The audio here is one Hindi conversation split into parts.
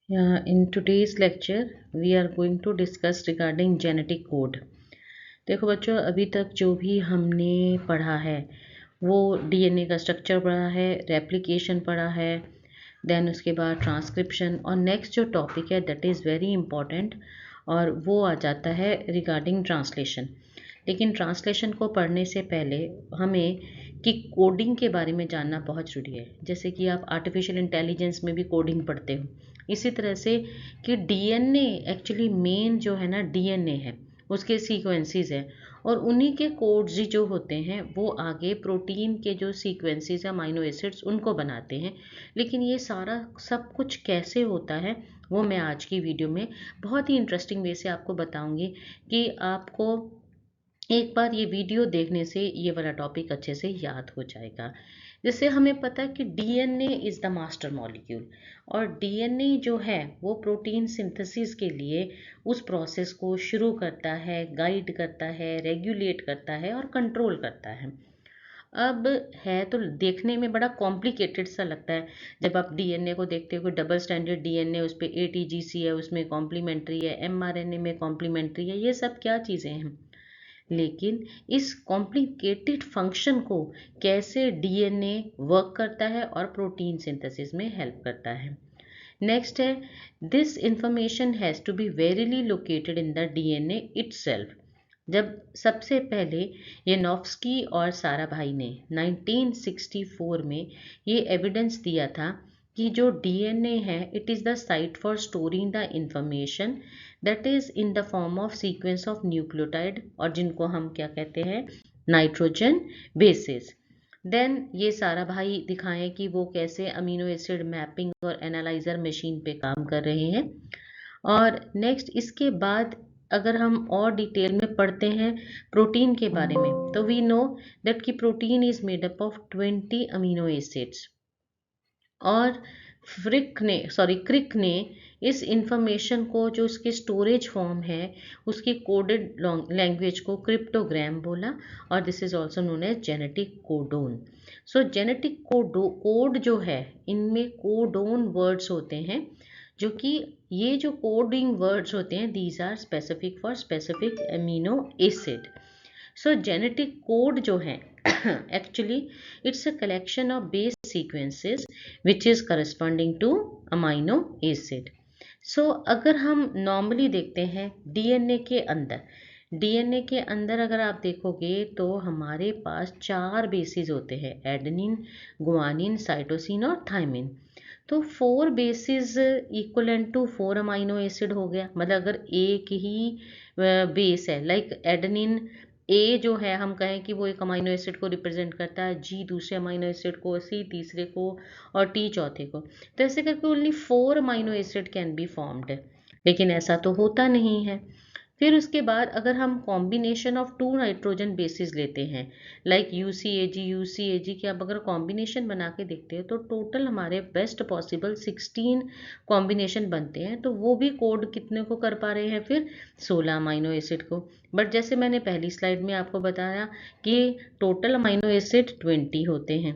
In today's lecture, we are going to discuss regarding genetic code. देखो बच्चों, अभी तक जो भी हमने पढ़ा है वो डीएनए का स्ट्रक्चर पढ़ा है, रेप्लिकेशन पढ़ा है, देन उसके बाद ट्रांसक्रिप्शन, और नेक्स्ट जो टॉपिक है दैट इज़ वेरी इंपॉर्टेंट और वो आ जाता है रिगार्डिंग ट्रांसलेशन। लेकिन ट्रांसलेशन को पढ़ने से पहले हमें कि कोडिंग के बारे में जानना बहुत ज़रूरी है। जैसे कि आप आर्टिफिशियल इंटेलिजेंस में भी कोडिंग पढ़ते हो, इसी तरह से कि डीएनए एक्चुअली मेन जो है ना डीएनए है, उसके सीक्वेंसेस हैं और उन्हीं के कोड्स ही जो होते हैं वो आगे प्रोटीन के जो सीक्वेंसेस अमाइनो एसिड्स उनको बनाते हैं। लेकिन ये सारा सब कुछ कैसे होता है वो मैं आज की वीडियो में बहुत ही इंटरेस्टिंग वे से आपको बताऊंगी कि आपको एक बार ये वीडियो देखने से ये वाला टॉपिक अच्छे से याद हो जाएगा। जैसे हमें पता है कि DNA is the master molecule, और डीएनए जो है वो प्रोटीन सिंथेसिस के लिए उस प्रोसेस को शुरू करता है, गाइड करता है, रेगुलेट करता है और कंट्रोल करता है। अब है तो देखने में बड़ा कॉम्प्लिकेटेड सा लगता है जब आप डीएनए को देखते हो कि डबल स्टैंडर्ड डीएनए, उस पर एटीजीसी है, उसमें कॉम्प्लीमेंट्री है, एमआरएनए में कॉम्प्लीमेंट्री है, ये सब क्या चीज़ें हैं। लेकिन इस कॉम्प्लिकेटेड फंक्शन को कैसे डीएनए वर्क करता है और प्रोटीन सिंथेसिस में हेल्प करता है। नेक्स्ट है, this information has to be verily located in the DNA itself. जब सबसे पहले ये नॉफ्स्की और साराभाई ने 1964 में ये एविडेंस दिया था कि जो डीएनए है it is the site for storing the information that is in the form of sequence of nucleotide, और जिनको हम क्या कहते हैं, नाइट्रोजन बेसिस। देन ये सारा भाई दिखाएं कि वो कैसे अमीनो एसिड मैपिंग और एनालाइजर मशीन पे काम कर रहे हैं। और नेक्स्ट इसके बाद अगर हम और डिटेल में पढ़ते हैं प्रोटीन के बारे में, तो वी नो दैट कि protein is made up of 20 amino acids. और क्रिक ने इस इंफॉर्मेशन को, जो उसके स्टोरेज फॉर्म है, उसकी कोडेड लैंग्वेज को क्रिप्टोग्राम बोला, और this is also known as genetic codon. So genetic code जो है, इनमें कोडोन वर्ड्स होते हैं, जो कि ये जो कोडिंग वर्ड्स होते हैं these are specific for specific amino acid. So genetic code जो है actually it's a collection of base sequences which is corresponding to amino acid. So अगर हम नॉर्मली देखते हैं डीएनए के अंदर अगर आप देखोगे तो हमारे पास 4 बेसिस होते हैं, एडेनिन, गुआनिन, साइटोसिन और थायमिन। तो 4 bases equivalent to 4 amino acid हो गया। मतलब अगर एक ही बेस है, लाइक एडेनिन ए जो है, हम कहें कि वो एक अमाइनो एसिड को रिप्रेजेंट करता है, जी दूसरे अमाइनो एसिड को, सी तीसरे को और टी चौथे को, तो ऐसे करके only 4 amino acid can be formed. लेकिन ऐसा तो होता नहीं है। फिर उसके बाद अगर हम कॉम्बिनेशन ऑफ 2 नाइट्रोजन बेसिस लेते हैं, लाइक यूसीएजी के, अब अगर कॉम्बिनेशन बना के देखते हैं तो टोटल हमारे बेस्ट पॉसिबल 16 कॉम्बिनेशन बनते हैं। तो वो भी कोड कितने को कर पा रहे हैं, फिर 16 अमाइनो एसिड को। बट जैसे मैंने पहली स्लाइड में आपको बताया कि टोटल अमाइनो एसिड 20 होते हैं।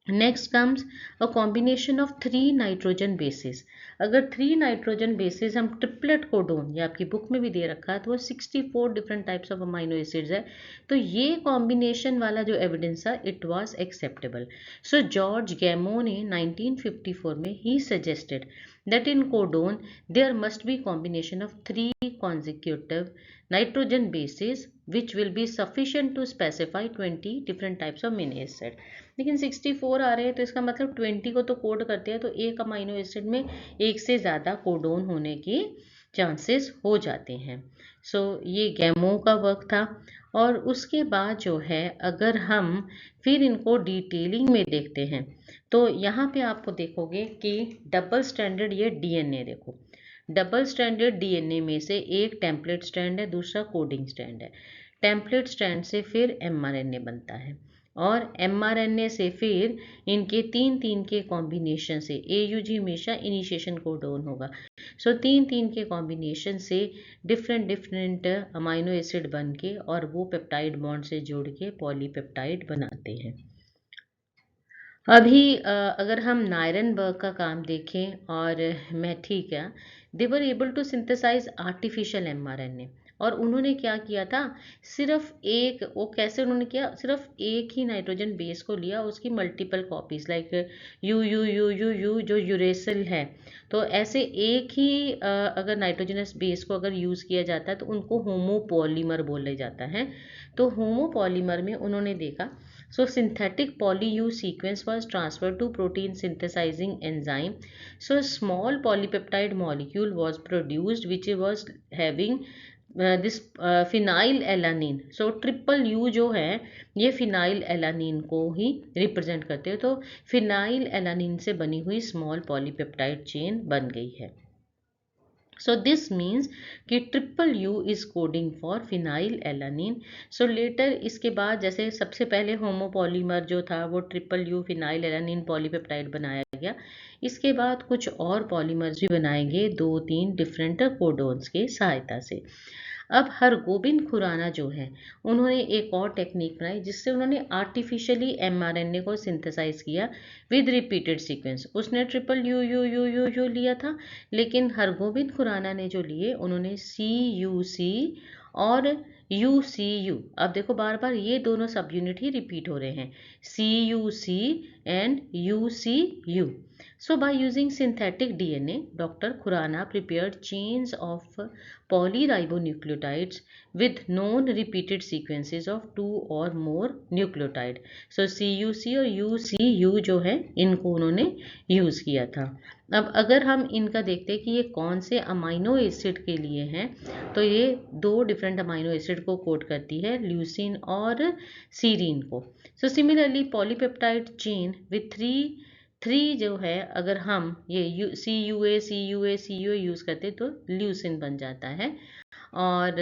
Next comes a combination of 3 nitrogen bases. अगर 3 नाइट्रोजन बेसिस हम ट्रिपलेट कोडोन, ये आपकी बुक में भी दे रखा है, तो वो 64 different types of amino acids है। तो ये कॉम्बिनेशन वाला जो एविडेंस था it was acceptable. So George Gamow ने 1954 में ही suggested that in codon there must be combination of 3 consecutive nitrogen bases which will be sufficient to specify 20 different types of amino acid। लेकिन 64 आ रहे हैं तो इसका मतलब 20 को तो कोड करते हैं, तो एक अमाइनो एसिड में एक से ज़्यादा कोडोन होने की चांसेस हो जाते हैं। सो ये गैमो का वर्क था। और उसके बाद जो है अगर हम फिर इनको डिटेलिंग में देखते हैं तो यहाँ पे आपको देखोगे कि डबल स्टैंडर्ड ये डीएनए, देखो डबल स्टैंडर्ड डीएनए में से एक टेम्पलेट स्ट्रैंड है, दूसरा कोडिंग स्ट्रैंड है। टेम्पलेट स्ट्रैंड से फिर एमआरएनए बनता है, और एमआरएनए से फिर इनके 3-3 के कॉम्बिनेशन से एयूजी हमेशा इनिशिएशन कोडोन होगा। सो 3-3 के कॉम्बिनेशन से डिफरेंट डिफरेंट अमाइनो एसिड बन के और वो पेप्टाइड बॉन्ड से जुड़ के पॉलीपेप्टाइड बनाते हैं। अभी अगर हम नायरनबर्ग का काम देखें और मैथिका, they were able to synthesise artificial mRNA. और उन्होंने क्या किया था, सिर्फ एक, वो कैसे उन्होंने किया, सिर्फ एक ही नाइट्रोजन बेस को लिया, उसकी multiple copies like you you you you you जो यूरेसिल है, तो ऐसे एक ही अगर नाइट्रोजनस बेस को अगर यूज़ किया जाता है तो उनको होमोपॉलीमर बोला जाता है। तो होमोपॉलीमर में उन्होंने देखा, so synthetic poly-U sequence was transferred to protein synthesizing enzyme. So a small polypeptide molecule was produced which was having this phenylalanine. So triple U जो है ये फिनाइल एलानिन को ही रिप्रेजेंट करते हैं, तो फिनाइल एलानिन से बनी हुई स्मॉल पॉलीपेप्टाइड चेन बन गई है। सो दिस मीन्स कि triple U is coding for phenylalanine. So later इसके बाद जैसे सबसे पहले होमोपॉलीमर जो था वो triple U phenylalanine polypeptide बनाया गया, इसके बाद कुछ और पॉलीमर्स भी बनाएंगे 2-3 डिफरेंट कोडोन्स के सहायता से। अब हरगोबिंद खुराना जो है उन्होंने एक और टेक्निक बनाई जिससे उन्होंने आर्टिफिशियली एमआरएनए को सिंथेसाइज किया विद रिपीटेड सीक्वेंस। उसने triple U you you you you लिया था, लेकिन हरगोबिंद खुराना ने जो लिए उन्होंने सी यू सी और यू सी यू। अब देखो बार बार ये दोनों सब यूनिट ही रिपीट हो रहे हैं, C U C and U C U. So by using synthetic DNA, Dr. Khurana prepared chains of polyribonucleotides with known repeated sequences of 2 or more nucleotide. So CUC और UCU जो है इनको उन्होंने यूज़ किया था। अब अगर हम इनका देखते हैं कि ये कौन से अमाइनो एसिड के लिए हैं, तो ये 2 डिफरेंट अमाइनो एसिड को कोड करती है, ल्यूसिन और सीरीन को। So similarly polypeptide chain with three जो है, अगर हम ये C U A C U A C U A use करते तो ल्यूसिन बन जाता है। और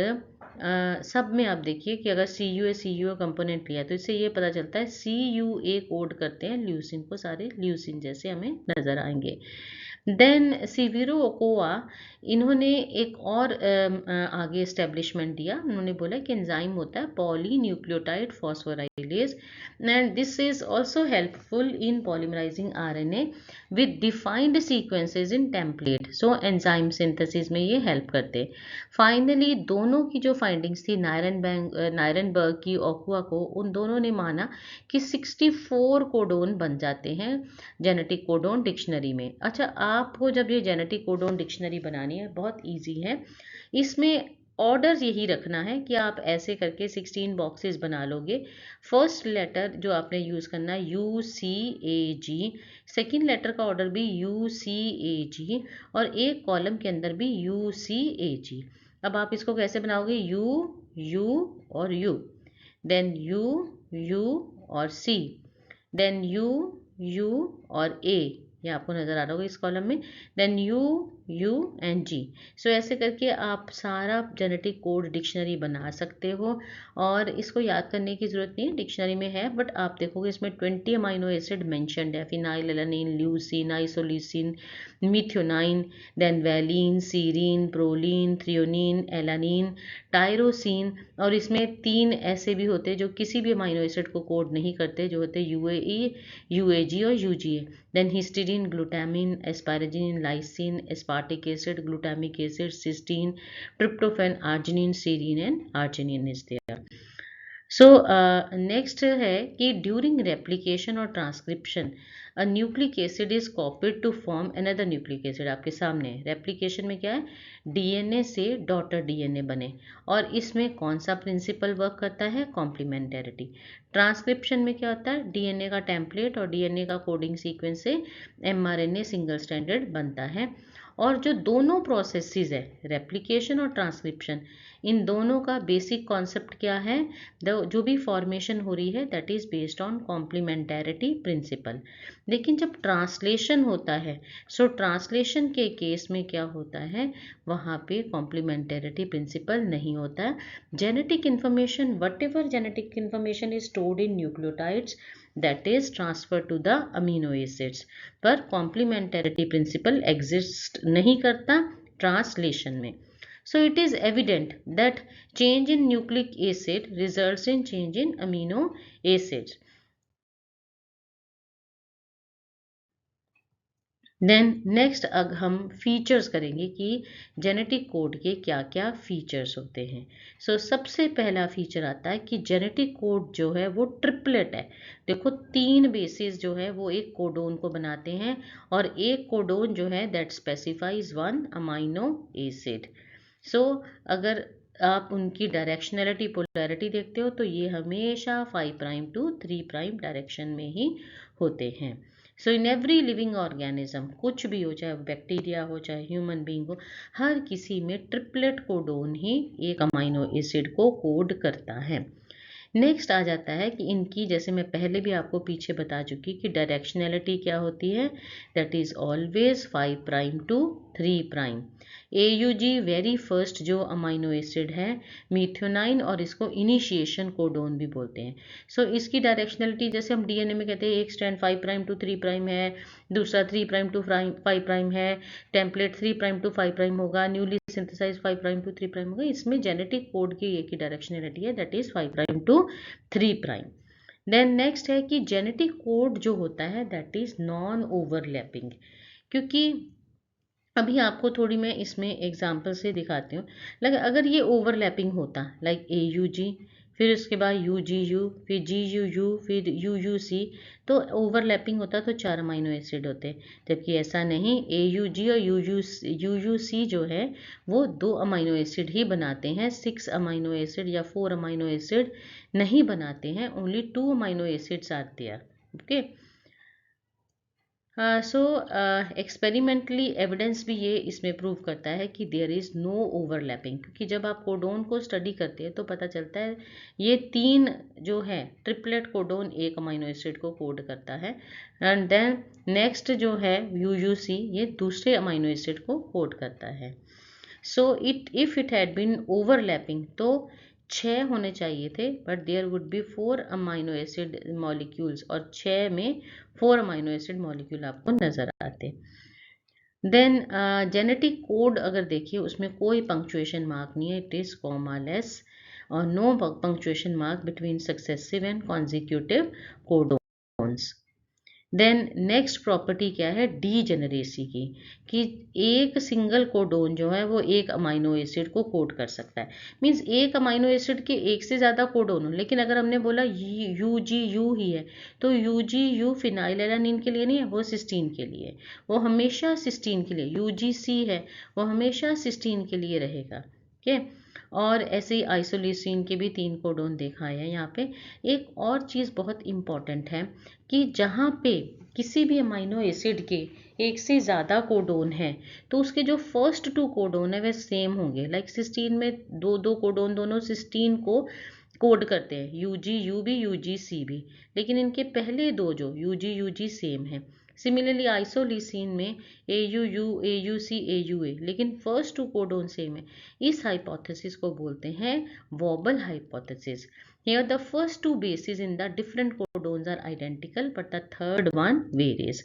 सब में आप देखिए कि अगर सी यू ए कंपोनेंट लिया तो इससे ये पता चलता है सी यू ए कोड करते हैं ल्यूसिन को, सारे ल्यूसिन जैसे हमें नज़र आएंगे। देन सिविरो ओकोवा, इन्होंने एक और आगे इस्टेब्लिशमेंट दिया। उन्होंने बोला कि एंजाइम होता है poly nucleotide phosphorylase and this is also helpful in polymerising RNA with defined sequences in template. So enzyme synthesis में ये हेल्प करते। फाइनली दोनों की जो फाइंडिंग्स थी नायरनबर्ग की, ओकुआ को, उन दोनों ने माना कि 64 कोडोन बन जाते हैं जेनेटिक कोडोन डिक्शनरी में। अच्छा, आपको जब ये जेनेटिक कोडोन डिक्शनरी बनानी है बहुत इजी है, इसमें ऑर्डर यही रखना है कि आप ऐसे करके 16 बॉक्सेस बना लोगे। फर्स्ट लेटर जो आपने यूज़ करना है U C A G, second letter का ऑर्डर भी यू सी ए जी, और एक कॉलम के अंदर भी यू सी ए जी। अब आप इसको कैसे बनाओगे, यू यू और यू, देन यू यू और सी, देन यू यू और ए, ये आपको नज़र आ रहा होगा इस कॉलम में, देन यू यू एंड जी। सो ऐसे करके आप सारा जेनेटिक कोड डिक्शनरी बना सकते हो, और इसको याद करने की ज़रूरत नहीं है, डिक्शनरी में है, बट आप देखोगे इसमें 20 अमाइनो एसिड मेंशन्ड है, phenylalanine, leucine, isoleucine, methionine, then valine, serine, proline, threonine, alanine, tyrosine, और इसमें 3 ऐसे भी होते हैं जो किसी भी अमाइनो एसिड को कोड नहीं करते, जो होते हैं यूएई, यूएजी और UGA. Then histidine, glutamine, asparagine, lysine, aspartic acid, glutamic acid, cysteine, tryptophan, arginine, serine and arginine is there. So next है कि ड्यूरिंग रेप्लिकेशन और transcription a nucleic acid is copied to form another nucleic acid. आपके सामने रेप्लिकेशन में क्या है, डीएनए से डॉटर डीएनए बने, और इसमें कौन सा प्रिंसिपल वर्क करता है, कॉम्प्लीमेंटेरिटी। ट्रांसक्रिप्शन में क्या होता है, डीएनए का टेम्पलेट और डीएनए का कोडिंग सीक्वेंस से एमआरएनए सिंगल स्ट्रैंडेड बनता है। और जो दोनों प्रोसेसेस है, रेप्लिकेशन और ट्रांसक्रिप्शन, इन दोनों का बेसिक कॉन्सेप्ट क्या है, जो भी फॉर्मेशन हो रही है that is based on complementarity principle. लेकिन जब ट्रांसलेशन होता है, सो ट्रांसलेशन के केस में क्या होता है, वहाँ पे कॉम्प्लीमेंटेरिटी प्रिंसिपल नहीं होता है। Genetic information, what ever genetic information is stored in nucleotides that is transferred to the amino acids, पर complementarity principle exist नहीं करता ट्रांसलेशन में। So it is evident that change in nucleic acid results in change in amino acids. Then next अब हम फीचर्स करेंगे कि जेनेटिक कोड के क्या क्या फीचर्स होते हैं। सबसे पहला फीचर आता है कि जेनेटिक कोड जो है वो ट्रिपलेट है। देखो 3 बेसिस जो है वो एक कोडोन को बनाते हैं और एक कोडोन जो है दैट स्पेसिफाइज 1 अमाइनो एसिड। अगर आप उनकी डायरेक्शनलिटी पोलैरिटी देखते हो तो ये हमेशा 5 प्राइम टू 3 प्राइम डायरेक्शन में ही होते हैं। इन एवरी लिविंग ऑर्गेनिज्म, कुछ भी हो, चाहे बैक्टीरिया हो चाहे ह्यूमन बीइंग हो, हर किसी में ट्रिपलेट कोडोन ही एक अमाइनो एसिड को कोड करता है। नेक्स्ट आ जाता है कि इनकी, जैसे मैं पहले भी आपको पीछे बता चुकी कि डायरेक्शनलिटी क्या होती है, that is always 5 prime to 3 prime. AUG very first जो अमाइनो एसिड है मीथ्योनाइन, और इसको इनिशिएशन कोडोन भी बोलते हैं। इसकी डायरेक्शनलिटी जैसे हम DNA में कहते हैं एक स्ट्रैंड 5 प्राइम टू 3 प्राइम है, दूसरा 3 प्राइम टू 5 प्राइम है, टेम्पलेट 3 प्राइम टू 5 प्राइम होगा, newly synthesise 5 prime to 3 prime होगा। इसमें जेनेटिक कोड की एक ही डायरेक्शनलिटी है, that is 5 prime to 3 prime. Then next है कि जेनेटिक कोड जो होता है दैट इज नॉन ओवरलैपिंग। क्योंकि अभी आपको थोड़ी मैं इसमें एग्जांपल से दिखाती हूँ। अगर ये ओवरलैपिंग होता लाइक AUG, फिर उसके बाद UGU, फिर GUU, फिर UUC, तो ओवरलैपिंग होता तो 4 अमाइनो एसिड होते, जबकि ऐसा नहीं। AUG और UUC जो है वो 2 अमाइनो एसिड ही बनाते हैं, 6 अमाइनो एसिड या 4 अमाइनो एसिड नहीं बनाते हैं। Only 2 amino acids are there. Okay, experimentally evidence भी ये इसमें प्रूव करता है कि देयर इज़ नो ओवरलैपिंग। क्योंकि जब आप कोडोन को स्टडी करते हैं तो पता चलता है ये 3 जो है ट्रिपलेट कोडोन एक अमाइनो एसिड को कोड करता है, एंड देन नेक्स्ट जो है UUC ये दूसरे अमाइनो एसिड को कोड करता है। If it had been overlapping तो 6 होने चाहिए थे, but there would be 4 amino acid molecules, और 6 में 4 अमाइनो एसिड मॉलिक्यूल आपको नजर आते। देन जेनेटिक कोड अगर देखिए उसमें कोई पंक्चुएशन मार्क नहीं है, इट इज कॉमालेस, और no punctuation mark between successive and consecutive codons. Then next property क्या है डीजेनरेसी की, कि एक सिंगल कोडोन जो है वो एक अमाइनो एसिड को कोड कर सकता है। मींस एक अमाइनो एसिड के एक से ज़्यादा कोडोन हो, लेकिन अगर हमने बोला UGU ही है तो UGU फिनाइलएलानिन के लिए नहीं है, वो सिस्टीन के लिए है। वो हमेशा सिस्टीन के लिए, UGC है वो हमेशा सिस्टीन के लिए रहेगा। ठीक है, और ऐसे ही आइसोल्यूसिन के भी 3 कोडोन देखा है यहाँ पे। एक और चीज़ बहुत इम्पॉर्टेंट है कि जहाँ पे किसी भी अमाइनो एसिड के एक से ज़्यादा कोडोन है तो उसके जो फर्स्ट 2 कोडोन है वे सेम होंगे। लाइक सिस्टीन में 2 कोडोन दोनों सिस्टीन को कोड करते हैं, UGU भी UGC भी, लेकिन इनके पहले 2 जो UG सेम है। सिमिलरली आइसोलिसिन में AUU, AUC, AUA, लेकिन फर्स्ट 2 कोडोन सेम है। इस हाइपोथेसिस को बोलते हैं vowel hypothesis. Here the first 2 bases in the different codons are identical but the third one varies.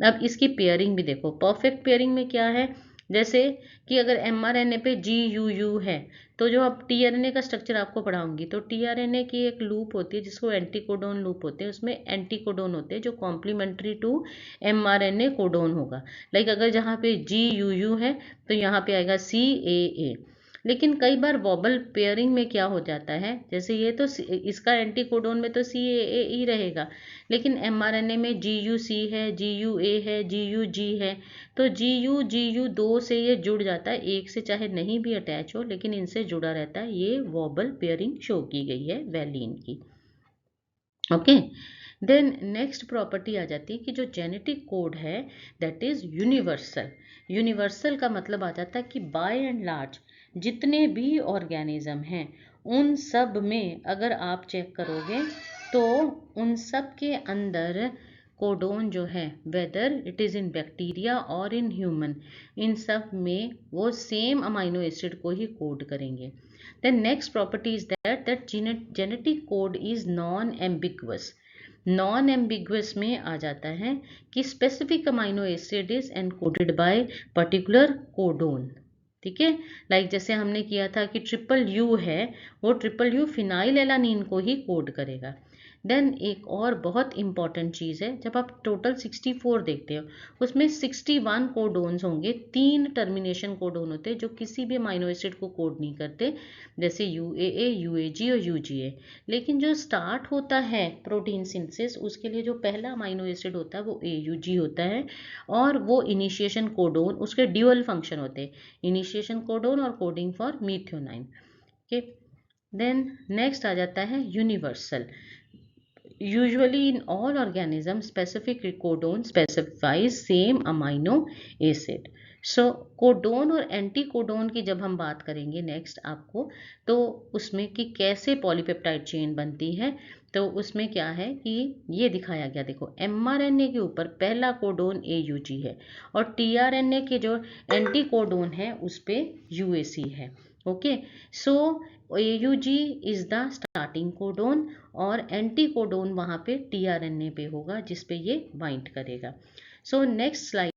अब इसकी पेयरिंग भी देखो, परफेक्ट पेयरिंग में क्या है, जैसे कि अगर mRNA पे GUU है तो जो अब tRNA का स्ट्रक्चर आपको पढ़ाऊंगी तो tRNA की एक लूप होती है जिसको एंटीकोडोन लूप होते हैं, उसमें एंटीकोडोन होते हैं जो कॉम्प्लीमेंट्री टू mRNA कोडोन होगा। लाइक अगर जहाँ पे GUU है तो यहाँ पे आएगा CAA। लेकिन कई बार वॉबल पेयरिंग में क्या हो जाता है, जैसे ये तो इसका एंटीकोडोन में तो CAA ही रहेगा, लेकिन mRNA में GUC है, GUA है, GUG है, तो GU 2 से ये जुड़ जाता है, एक से चाहे नहीं भी अटैच हो लेकिन इनसे जुड़ा रहता है। ये वॉबल पेयरिंग शो की गई है वैलिन की। ओके, देन नेक्स्ट प्रॉपर्टी आ जाती है कि जो जेनेटिक कोड है दैट इज यूनिवर्सल। यूनिवर्सल का मतलब आ जाता है कि बाय एंड लार्ज जितने भी ऑर्गेनिज्म हैं उन सब में अगर आप चेक करोगे तो उन सब के अंदर कोडोन जो है, whether it is in bacteria और इन ह्यूमन, इन सब में वो सेम अमाइनो एसिड को ही कोड करेंगे। Then next property is that genetic code is non ambiguous. Non ambiguous में आ जाता है कि specific amino acid is encoded by particular codon. ठीक है, लाइक जैसे हमने किया था कि ट्रिपल U है वो ट्रिपल U फिनाइलएलानिन को ही कोड करेगा। देन एक और बहुत इंपॉर्टेंट चीज़ है, जब आप टोटल 64 देखते हो उसमें 61 कोडोन्स होंगे, 3 टर्मिनेशन कोडोन होते हैं जो किसी भी अमाइनो एसिड को कोड नहीं करते, जैसे UAA, UAG और UGA। लेकिन जो स्टार्ट होता है प्रोटीन सिंथेसिस, उसके लिए जो पहला अमाइनो एसिड होता है वो AUG होता है, और वो इनिशिएशन कोडोन, उसके ड्यूअल फंक्शन होते हैं, इनिशिएशन कोडोन और coding for methionine. Okay, then next आ जाता है universal. Usually in all organisms, specific codon specifies same amino acid. So codon और एंटी कोडोन की जब हम बात करेंगे नेक्स्ट आपको, तो उसमें कि कैसे पॉलीपेप्टाइड चेन बनती है, तो उसमें क्या है कि ये दिखाया गया। देखो mRNA के ऊपर पहला कोडोन AUG है और tRNA के जो एंटी कोडोन है उस पे UAC है। Okay, so AUG is the starting codon और एंटी कोडोन वहाँ पे tRNA पे होगा जिस पे ये बाइंड करेगा। So next slide